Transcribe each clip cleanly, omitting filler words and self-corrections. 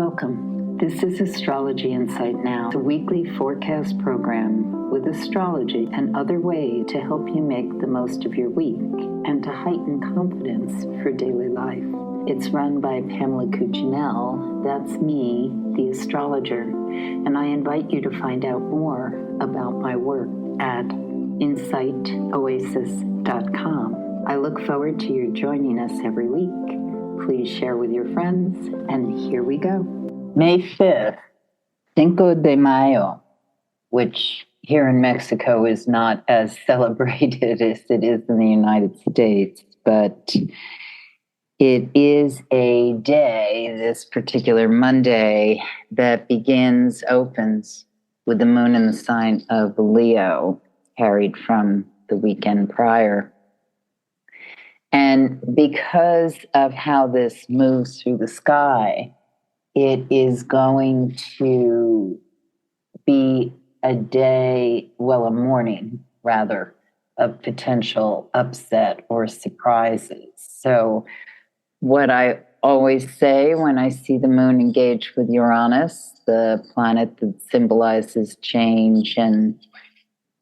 Welcome. This is Astrology Insight Now, a weekly forecast program with astrology and other ways to help you make the most of your week and to heighten confidence for daily life. It's run by Pamela Cuccinell, that's me, the astrologer, and I invite you to find out more about my work at insightoasis.com. I look forward to your joining us every week. Please share with your friends, and here we go. May 5th, Cinco de Mayo, which here in Mexico is not as celebrated as it is in the United States, but it is a day, this particular Monday, that opens with the moon in the sign of Leo, carried from the weekend prior. And because of how this moves through the sky, it is going to be a morning rather, of potential upset or surprises. So what I always say when I see the moon engage with Uranus, the planet that symbolizes change and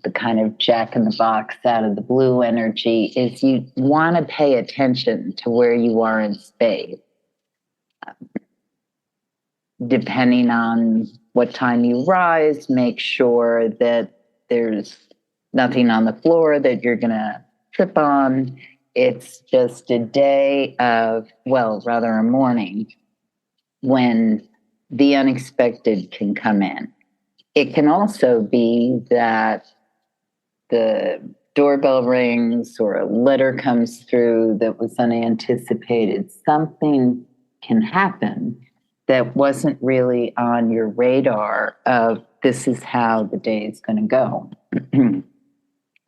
the kind of jack-in-the-box out of the blue energy, is you want to pay attention to where you are in space. Depending on what time you rise, make sure that there's nothing on the floor that you're going to trip on. It's just a day of, a morning when the unexpected can come in. It can also be that the doorbell rings or a letter comes through that was unanticipated. Something can happen that wasn't really on your radar of this is how the day is going to go,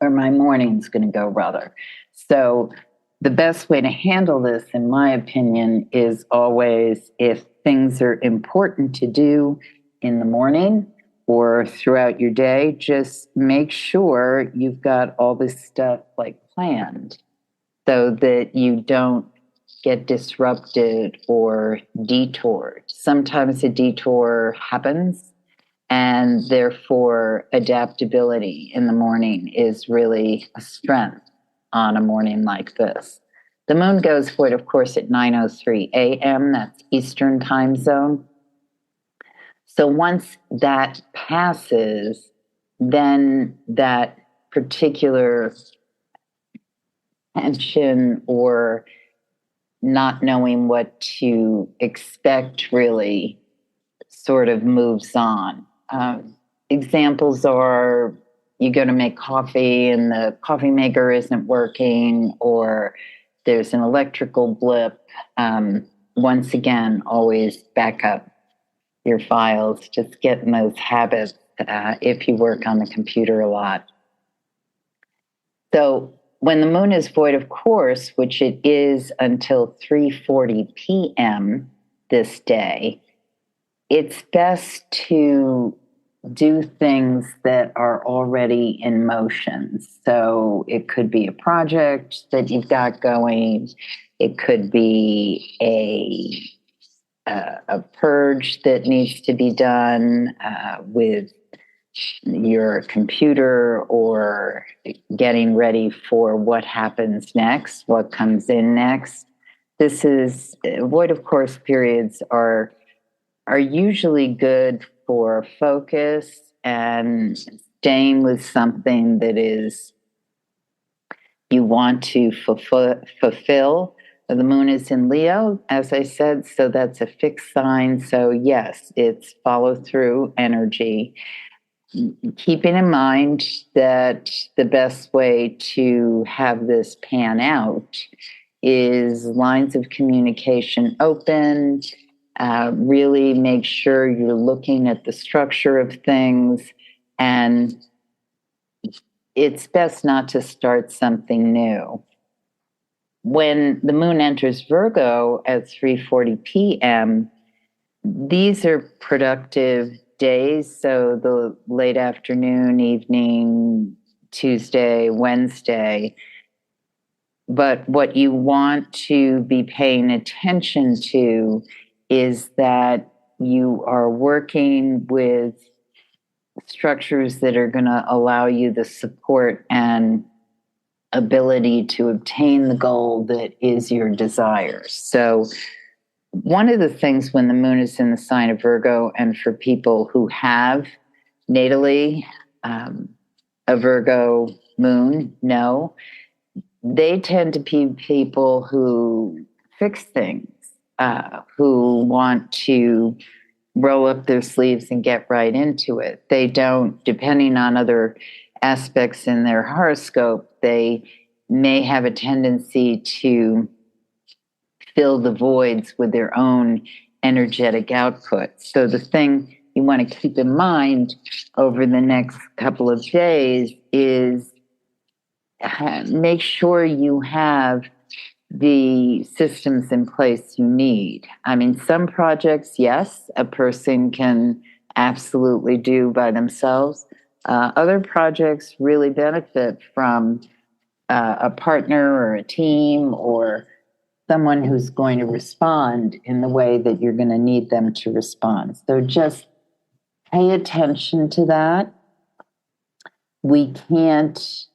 or my morning's going to go, rather. So the best way to handle this, in my opinion, is always, if things are important to do in the morning or throughout your day, just make sure you've got all this stuff planned so that you don't get disrupted or detoured. Sometimes a detour happens, and therefore adaptability in the morning is really a strength on a morning like this. The moon goes void, of course, at 9:03 a.m. That's Eastern time zone. So once that passes, then that particular tension or not knowing what to expect really sort of moves on. Examples are you go to make coffee and the coffee maker isn't working, or there's an electrical blip. Once again, always back up your files. Just get in those habits if you work on the computer a lot. So when the moon is void, of course, which it is until 3:40 p.m. this day, it's best to do things that are already in motion. So it could be a project that you've got going. It could be a purge that needs to be done with your computer, or getting ready for what happens next, what comes in next. This is void, of course, periods are usually good for focus and staying with something that is you want to fulfill. The moon is in Leo, as I said, so that's a fixed sign. So yes, it's follow through energy. Keeping in mind that the best way to have this pan out is lines of communication open. Really make sure you're looking at the structure of things, and it's best not to start something new. When the moon enters Virgo at 3:40 p.m., these are productive days, so the late afternoon, evening, Tuesday, Wednesday. But what you want to be paying attention to is that you are working with structures that are going to allow you the support and ability to obtain the goal that is your desire. So, one of the things when the moon is in the sign of Virgo, and for people who have natally a Virgo moon, no, they tend to be people who fix things, who want to roll up their sleeves and get right into it. They don't, depending on other aspects in their horoscope, they may have a tendency to fill the voids with their own energetic output. So the thing you want to keep in mind over the next couple of days is make sure you have the systems in place you need. I mean, some projects, yes, a person can absolutely do by themselves. Other projects really benefit from a partner or a team or someone who's going to respond in the way that you're going to need them to respond. So just pay attention to that. We can't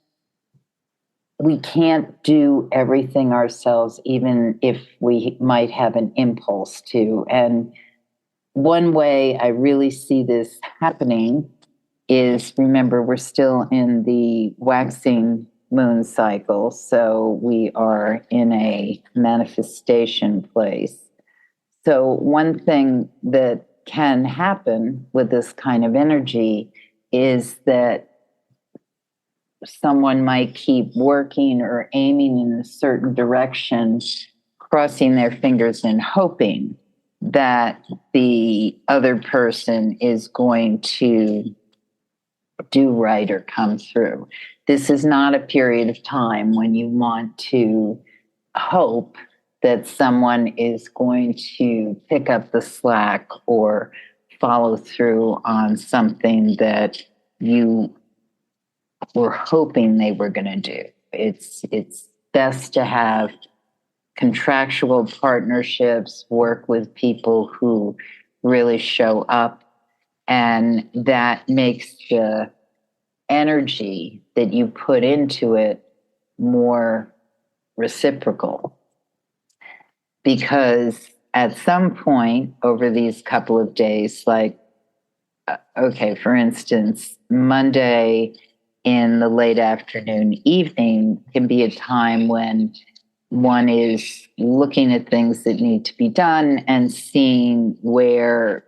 do everything ourselves, even if we might have an impulse to. And one way I really see this happening is, remember, we're still in the waxing moon cycle, so we are in a manifestation place. So one thing that can happen with this kind of energy is that someone might keep working or aiming in a certain direction, crossing their fingers and hoping that the other person is going to do right or come through. This is not a period of time when you want to hope that someone is going to pick up the slack or follow through on something that you were hoping they were going to do. It's best to have contractual partnerships, work with people who really show up, and that makes the energy that you put into it more reciprocal. Because at some point over these couple of days, like, okay, for instance, Monday in the late afternoon, evening can be a time when one is looking at things that need to be done and seeing where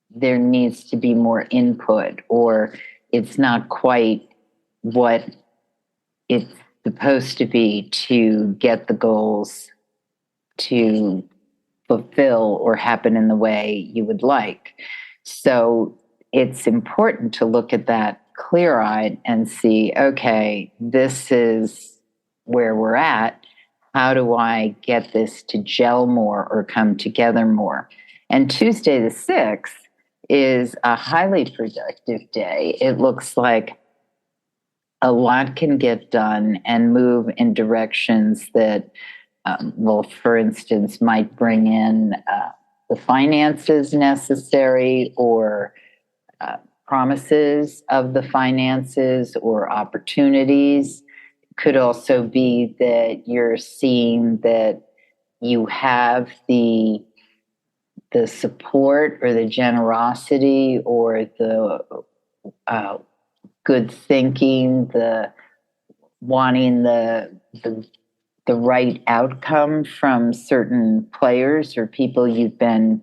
there needs to be more input, or it's not quite what it's supposed to be to get the goals to fulfill or happen in the way you would like. So it's important to look at that clear-eyed and see, okay, this is where we're at. How do I get this to gel more or come together more? And Tuesday the 6th is a highly productive day. It looks like a lot can get done and move in directions that, well, for instance, might bring in the finances necessary, or promises of the finances or opportunities. Could also be that you're seeing that you have the support or the generosity or the good thinking, the wanting the right outcome from certain players or people you've been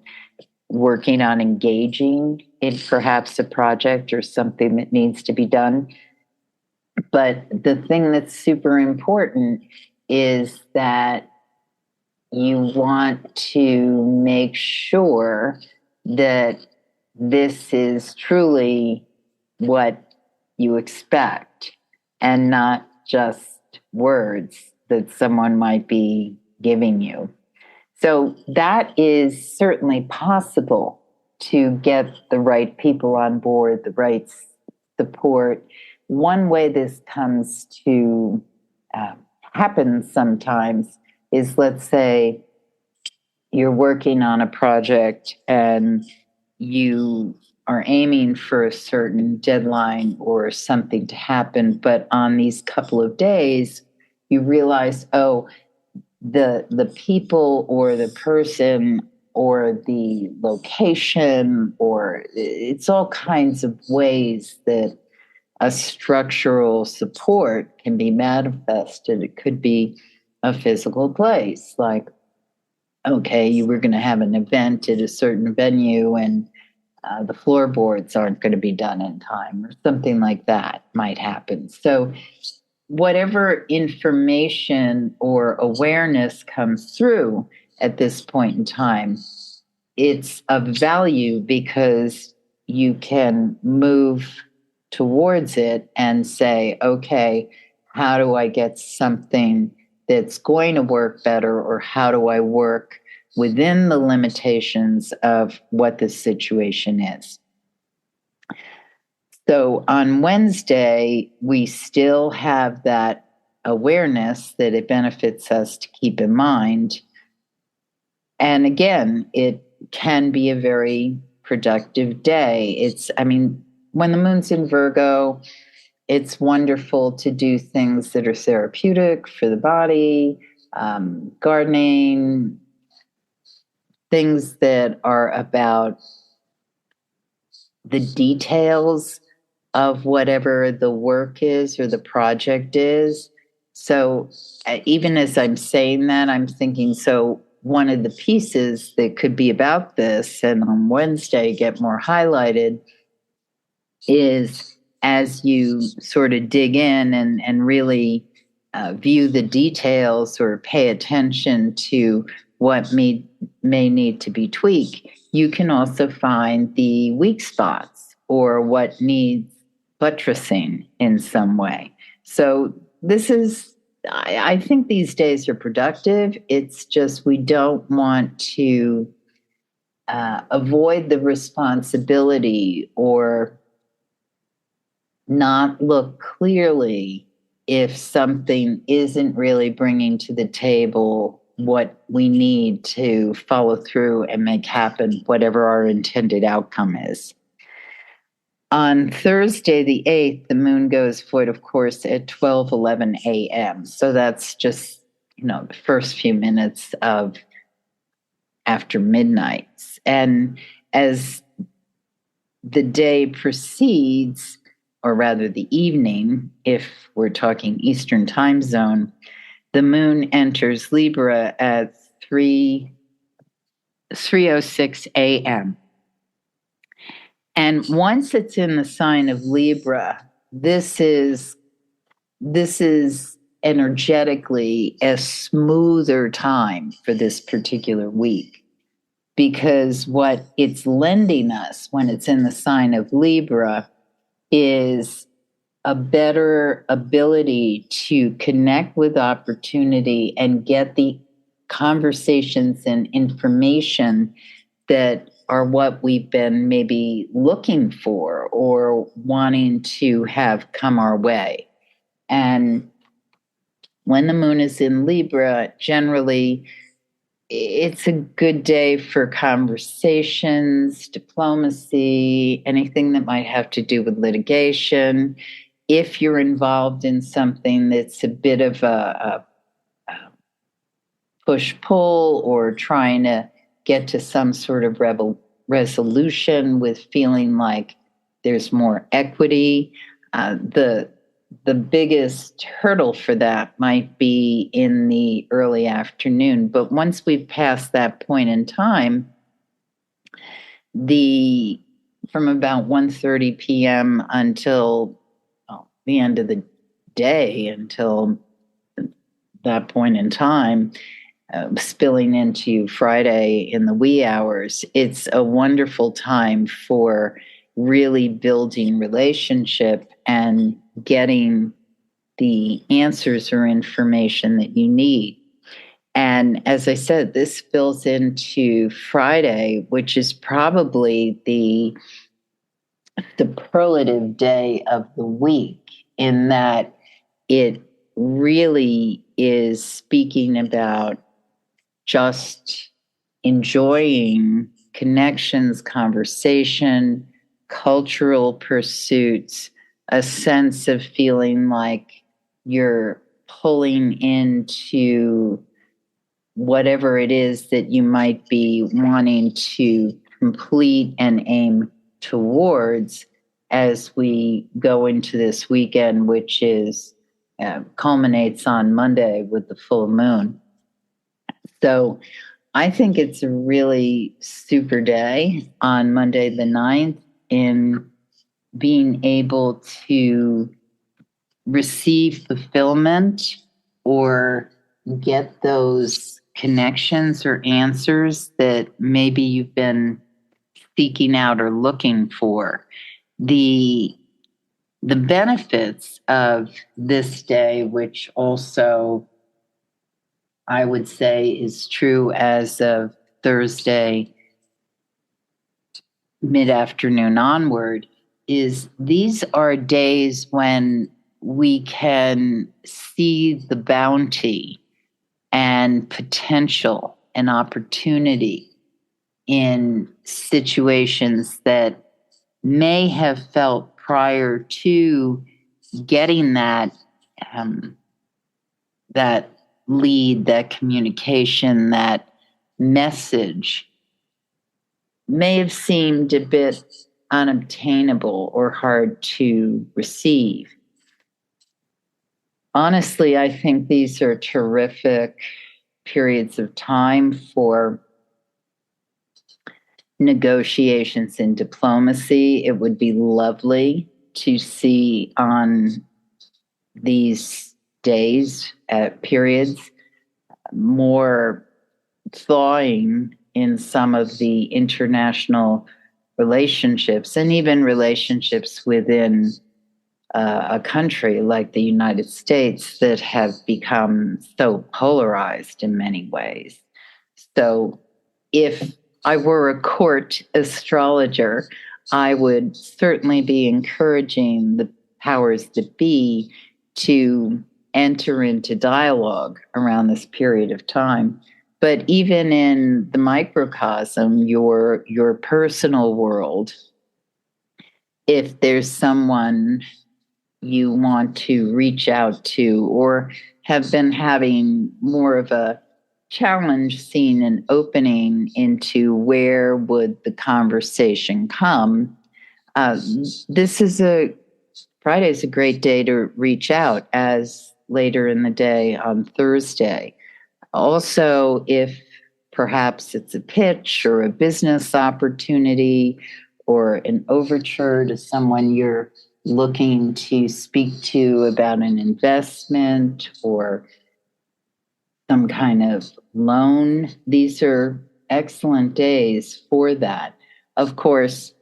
working on engaging in perhaps a project or something that needs to be done. But the thing that's super important is that you want to make sure that this is truly what you expect and not just words that someone might be giving you. So that is certainly possible to get the right people on board, the right support. One way this comes to happen sometimes is, let's say, you're working on a project and you are aiming for a certain deadline or something to happen, but on these couple of days, you realize, oh, the people or the person or the location, or it's all kinds of ways that a structural support can be manifested. It could be a physical place, like, okay, you were going to have an event at a certain venue and the floorboards aren't going to be done in time, or something like that might happen. So whatever information or awareness comes through at this point in time, it's of value because you can move towards it and say, okay, how do I get something that's going to work better, or how do I work within the limitations of what the situation is? So on Wednesday, we still have that awareness that it benefits us to keep in mind. And again, it can be a very productive day. When the moon's in Virgo, it's wonderful to do things that are therapeutic for the body, gardening, things that are about the details of whatever the work is or the project is. So even as I'm saying that, I'm thinking, so one of the pieces that could be about this, and on Wednesday get more highlighted, is as you sort of dig in and really view the details or pay attention to what may need to be tweaked, you can also find the weak spots or what needs buttressing in some way. So I think these days are productive. It's just we don't want to avoid the responsibility or not look clearly if something isn't really bringing to the table what we need to follow through and make happen whatever our intended outcome is. On Thursday, the 8th, the moon goes void, of course, at 12:11 a.m. So that's just, the first few minutes of after midnight. And as the day proceeds, or rather the evening, if we're talking Eastern time zone, the moon enters Libra at 3:06 a.m. And once it's in the sign of Libra, this is energetically a smoother time for this particular week, because what it's lending us when it's in the sign of Libra is a better ability to connect with opportunity and get the conversations and information that are what we've been maybe looking for or wanting to have come our way. And when the moon is in Libra, generally, it's a good day for conversations, diplomacy, anything that might have to do with litigation. If you're involved in something that's a bit of a push-pull or trying to get to some sort of resolution with feeling like there's more equity, the biggest hurdle for that might be in the early afternoon. But once we've passed that point in time, from about 1:30 p.m. until the end of the day, until that point in time, spilling into Friday in the wee hours, it's a wonderful time for really building relationship and getting the answers or information that you need. And as I said, this spills into Friday, which is probably the superlative day of the week, in that it really is speaking about just enjoying connections, conversation, cultural pursuits, a sense of feeling like you're pulling into whatever it is that you might be wanting to complete and aim towards as we go into this weekend, which is culminates on Monday with the full moon. So I think it's a really super day on Monday the 9th in being able to receive fulfillment or get those connections or answers that maybe you've been seeking out or looking for. The benefits of this day, which also I would say is true as of Thursday mid-afternoon onward, is these are days when we can see the bounty and potential and opportunity in situations that may have felt prior to getting that that lead, that communication, that message may have seemed a bit unobtainable or hard to receive. Honestly, I think these are terrific periods of time for negotiations and diplomacy. It would be lovely to see on these days, periods, more thawing in some of the international relationships and even relationships within a country like the United States that have become so polarized in many ways. So if I were a court astrologer, I would certainly be encouraging the powers that be to enter into dialogue around this period of time. But even in the microcosm, your personal world, if there's someone you want to reach out to or have been having more of a challenge seeing an opening into where would the conversation come, Friday is a great day to reach out, as later in the day on Thursday. Also, if perhaps it's a pitch or a business opportunity or an overture to someone you're looking to speak to about an investment or some kind of loan, these are excellent days for that. Of course,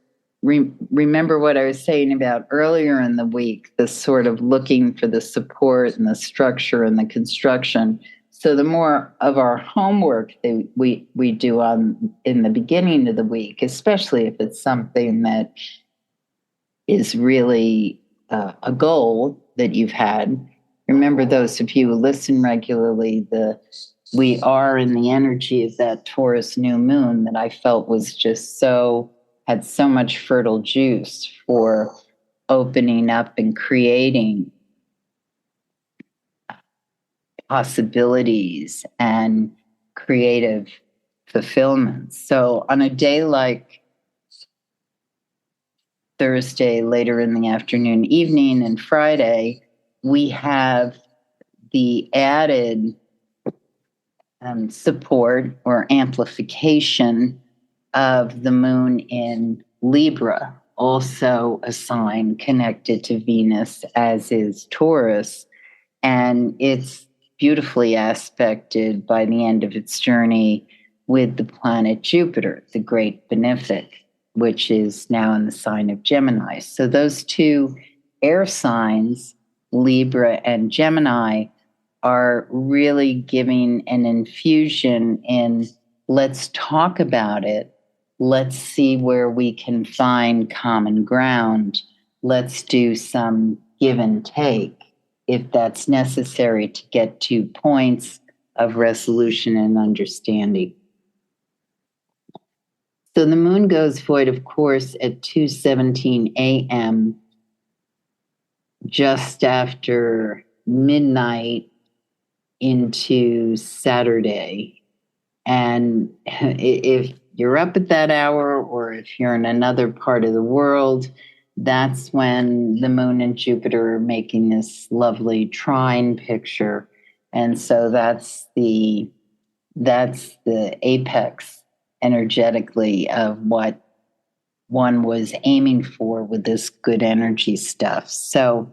remember what I was saying about earlier in the week, the sort of looking for the support and the structure and the construction. So the more of our homework that we do in the beginning of the week, especially if it's something that is really a goal that you've had. Remember, those of you who listen regularly, we are in the energy of that Taurus New Moon that I felt was just had so much fertile juice for opening up and creating possibilities and creative fulfillment. So on a day like Thursday, later in the afternoon, evening, and Friday, we have the added support or amplification of the moon in Libra, also a sign connected to Venus, as is Taurus. And it's beautifully aspected by the end of its journey with the planet Jupiter, the great benefic, which is now in the sign of Gemini. So those two air signs, Libra and Gemini, are really giving an infusion in let's talk about it. Let's see where we can find common ground. Let's do some give and take if that's necessary to get to points of resolution and understanding. So the moon goes void, of course, at 2:17 a.m., just after midnight into Saturday. And if you're up at that hour, or if you're in another part of the world, that's when the moon and Jupiter are making this lovely trine picture. And so that's the apex energetically of what one was aiming for with this good energy stuff. So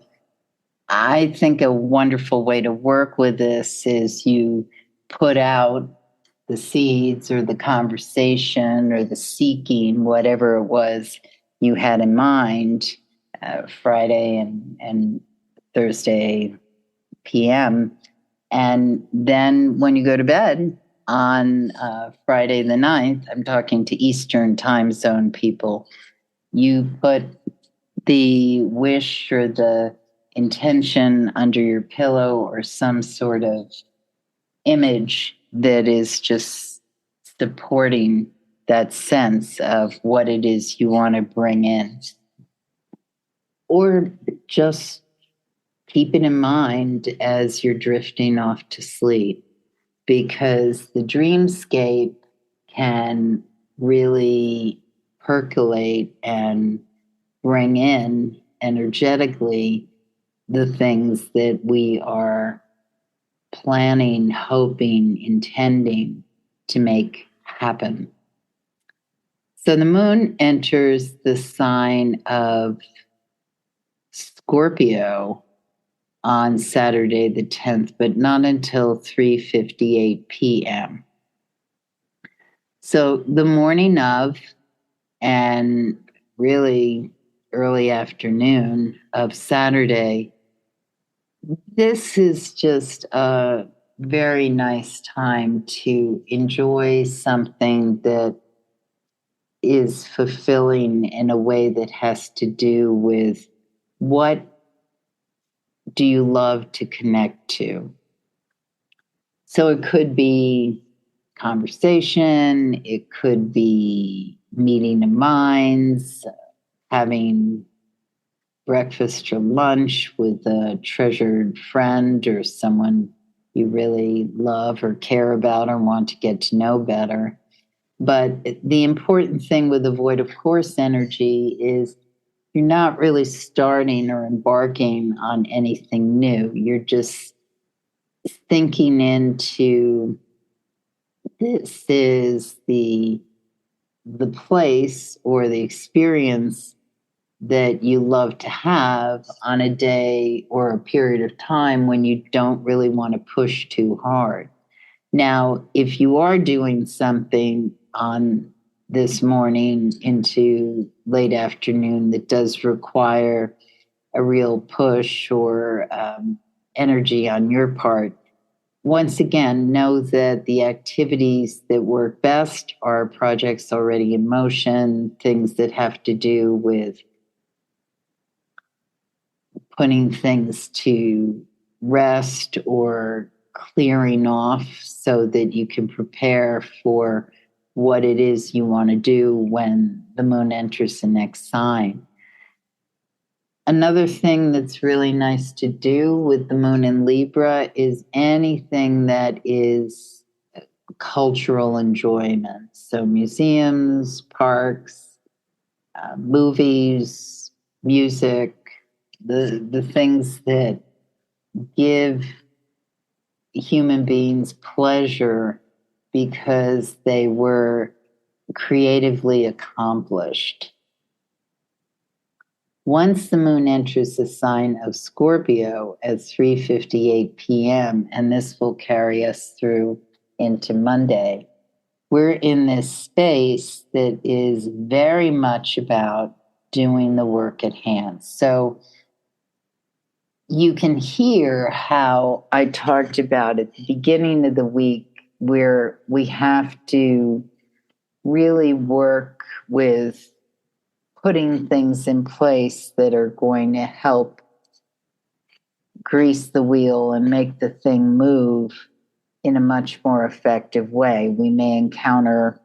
I think a wonderful way to work with this is you put out the seeds or the conversation or the seeking, whatever it was you had in mind, Friday and Thursday PM. And then when you go to bed on Friday the 9th, I'm talking to Eastern time zone people, you put the wish or the intention under your pillow or some sort of image that is just supporting that sense of what it is you want to bring in. Or just keep it in mind as you're drifting off to sleep, because the dreamscape can really percolate and bring in energetically the things that we are planning, hoping, intending to make happen. So the moon enters the sign of Scorpio on Saturday the 10th, but not until 3:58 p.m. So the morning of, and really early afternoon of Saturday, this is just a very nice time to enjoy something that is fulfilling in a way that has to do with what do you love to connect to. So it could be conversation, it could be meeting of minds, having breakfast or lunch with a treasured friend or someone you really love or care about or want to get to know better. But the important thing with the void of course energy is you're not really starting or embarking on anything new. You're just thinking into, this is the place or the experience that you love to have on a day or a period of time when you don't really want to push too hard. Now, if you are doing something on this morning into late afternoon that does require a real push or energy on your part, once again, know that the activities that work best are projects already in motion, things that have to do with putting things to rest or clearing off so that you can prepare for what it is you want to do when the moon enters the next sign. Another thing that's really nice to do with the moon in Libra is anything that is cultural enjoyment. So museums, parks, movies, music, the things that give human beings pleasure because they were creatively accomplished. Once the moon enters the sign of Scorpio at 3:58 p.m., and this will carry us through into Monday, we're in this space that is very much about doing the work at hand. So you can hear how I talked about at the beginning of the week where we have to really work with putting things in place that are going to help grease the wheel and make the thing move in a much more effective way. We may encounter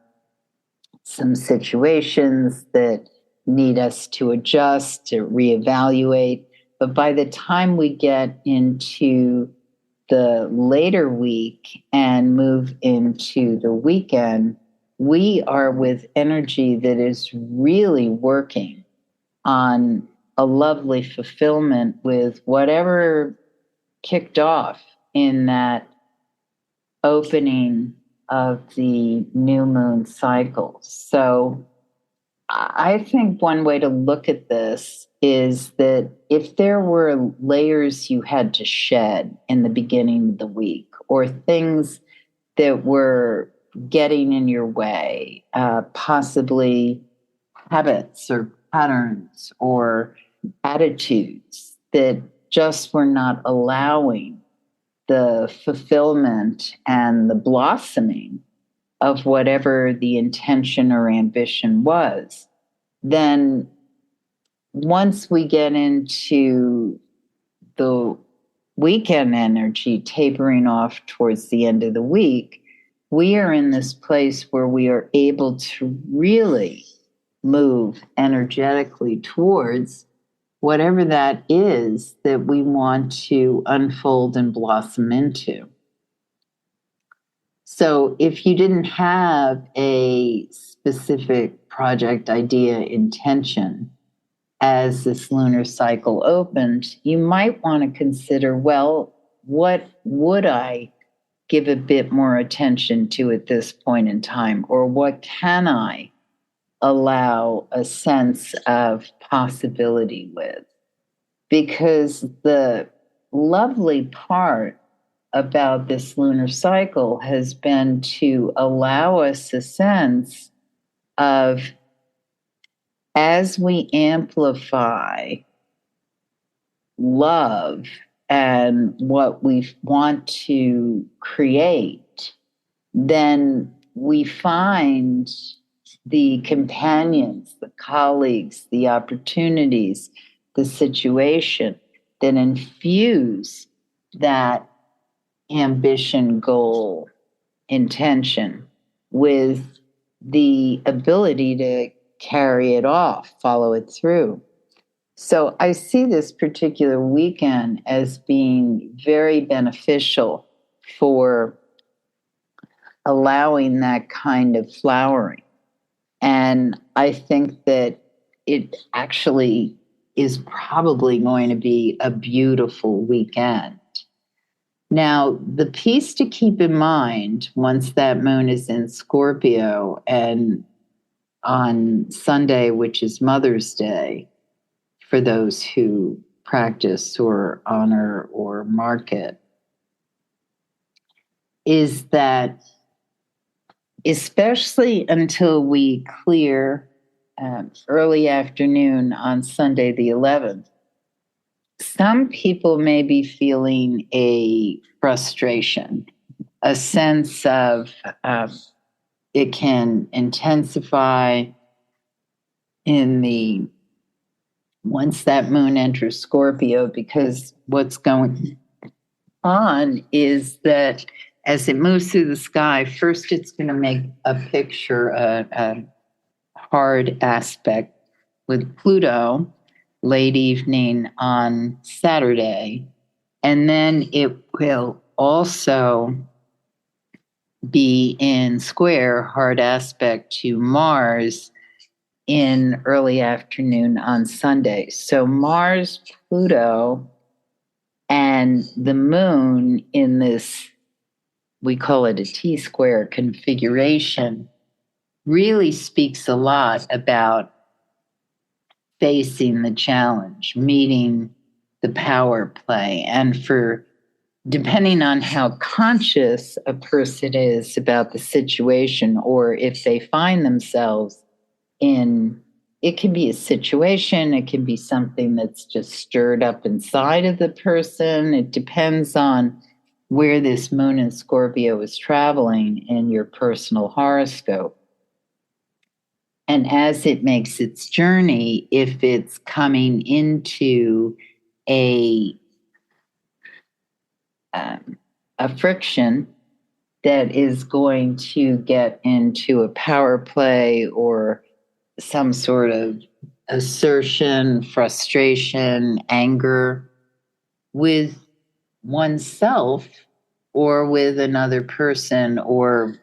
some situations that need us to adjust, to reevaluate. But by the time we get into the later week and move into the weekend, we are with energy that is really working on a lovely fulfillment with whatever kicked off in that opening of the new moon cycle. So I think one way to look at this is that if there were layers you had to shed in the beginning of the week, or things that were getting in your way, possibly habits or patterns or attitudes that just were not allowing the fulfillment and the blossoming of whatever the intention or ambition was, then once we get into the weekend energy tapering off towards the end of the week, we are in this place where we are able to really move energetically towards whatever that is that we want to unfold and blossom into. So if you didn't have a specific project idea intention as this lunar cycle opened, you might want to consider, well, what would I give a bit more attention to at this point in time? Or what can I allow a sense of possibility with? Because the lovely part about this lunar cycle has been to allow us a sense of, as we amplify love and what we want to create, then we find the companions, the colleagues, the opportunities, the situation that infuse that ambition, goal, intention with the ability to carry it off, follow it through. So I see this particular weekend as being very beneficial for allowing that kind of flowering. And I think that it actually is probably going to be a beautiful weekend. Now, the piece to keep in mind once that moon is in Scorpio and on Sunday, which is Mother's Day, for those who practice or honor or mark it, is that especially until we clear early afternoon on Sunday the 11th, some people may be feeling a frustration, a sense of it can intensify in the once that moon enters Scorpio, because what's going on is that as it moves through the sky, first it's going to make a picture, a hard aspect with Pluto late evening on Saturday. And then it will also be in square, hard aspect to Mars in early afternoon on Sunday. So Mars, Pluto, and the moon in this, we call it a T-square configuration, really speaks a lot about facing the challenge, meeting the power play. And for, depending on how conscious a person is about the situation, or if they find themselves in, it can be a situation, it can be something that's just stirred up inside of the person. It depends on where this moon in Scorpio is traveling in your personal horoscope. And as it makes its journey, if it's coming into a friction that is going to get into a power play or some sort of assertion, frustration, anger with oneself or with another person or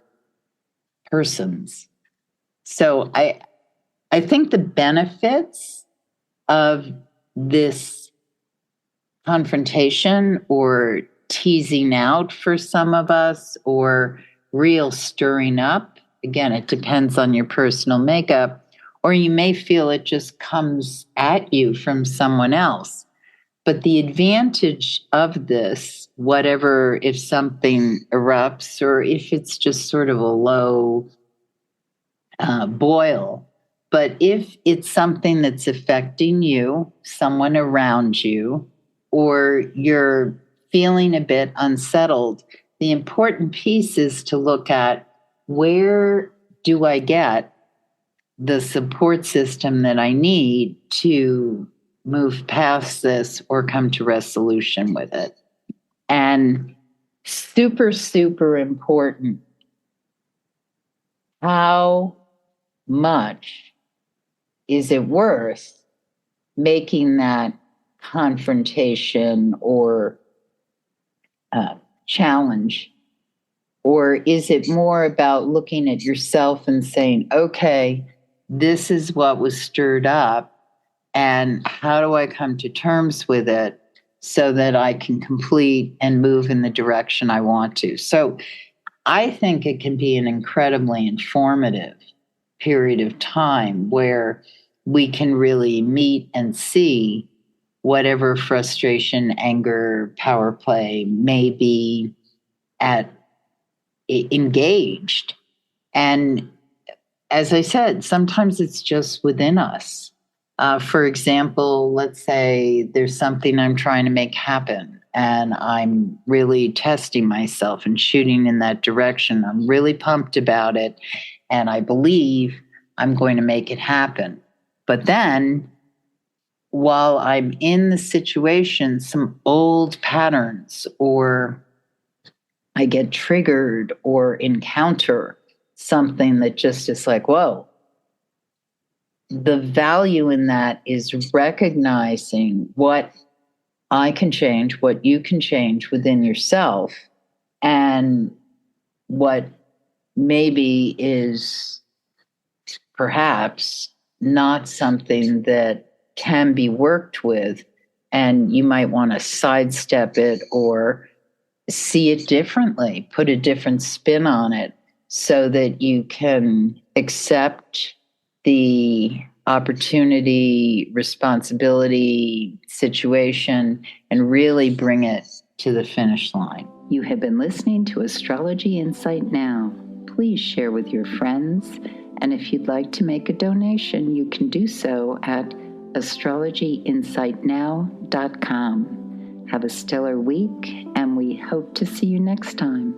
persons. So I think the benefits of this confrontation or teasing out for some of us or real stirring up, again, it depends on your personal makeup, or you may feel it just comes at you from someone else. But the advantage of this, whatever, if something erupts or if it's just sort of a low boil, but if it's something that's affecting you, someone around you, or you're feeling a bit unsettled, the important piece is to look at where do I get the support system that I need to move past this or come to resolution with it. And super, super important, how much is it worth making that confrontation or challenge? Or is it more about looking at yourself and saying, okay, this is what was stirred up, and how do I come to terms with it so that I can complete and move in the direction I want to? So I think it can be an incredibly informative period of time where we can really meet and see whatever frustration, anger, power play may be engaged. And as I said, sometimes it's just within us. For example, let's say there's something I'm trying to make happen and I'm really testing myself and shooting in that direction. I'm really pumped about it and I believe I'm going to make it happen. But then while I'm in the situation, some old patterns or I get triggered or encounter something that just is like, whoa. The value in that is recognizing what I can change, what you can change within yourself, and what maybe is perhaps not something that can be worked with. And you might want to sidestep it or see it differently, put a different spin on it so that you can accept the opportunity, responsibility, situation, and really bring it to the finish line. You have been listening to Astrology Insight Now. Please share with your friends, and if you'd like to make a donation, you can do so at astrologyinsightnow.com. Have a stellar week, and we hope to see you next time.